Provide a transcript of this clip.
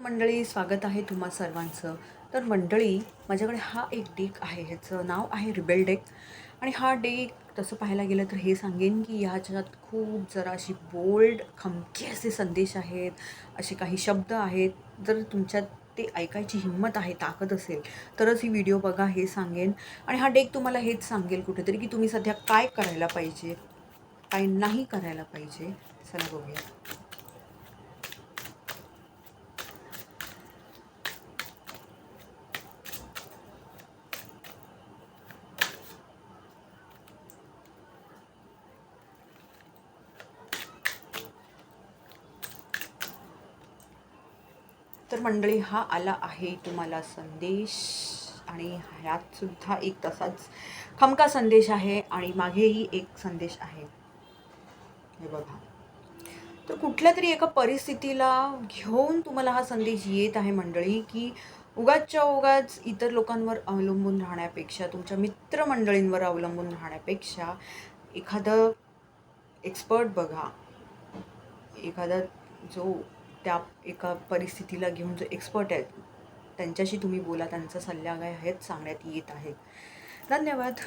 मंडळी, स्वागत आहे तुम्हा सर्वांचं. तर मंडळी, माझ्याकडे हा एक डेक आहे. ह्याचं नाव आहे रिबेल डेक. आणि हा डेक तसं पाहायला गेलं तर हे सांगेन की ह्याच्यात खूप जरा अशी बोल्ड खमकी असे संदेश आहेत, असे काही शब्द आहेत. जर तुमच्यात ते ऐकायची हिंमत आहे, ताकद असेल तरच ही व्हिडिओ बघा, हे सांगेन. आणि हा डेक तुम्हाला हेच सांगेल कुठेतरी की तुम्ही सध्या काय करायला पाहिजे, काय नाही करायला पाहिजे. चला बघूया. तर मंडळी, हा आला आहे तुम्हाला संदेश. आणि ह्यात सुद्धा एक तसाच खमका संदेश आहे आणि मागेही एक संदेश आहे. हे बघा. तर कुठल्या तरी एका परिस्थितीला घेऊन तुम्हाला हा संदेश येत आहे मंडळी, की उगाचच्या उगाच इतर लोकांवर अवलंबून राहण्यापेक्षा, तुमच्या मित्रमंडळींवर अवलंबून राहण्यापेक्षा एखादं एक्सपर्ट बघा. एखादा जो त्या एका परिस्थितीला घेऊन जो एक्सपर्ट आहे, त्यांच्याशी तुम्ही बोला. त्यांचा सल्ला काय आहेत सांगण्यात येत आहेत. धन्यवाद.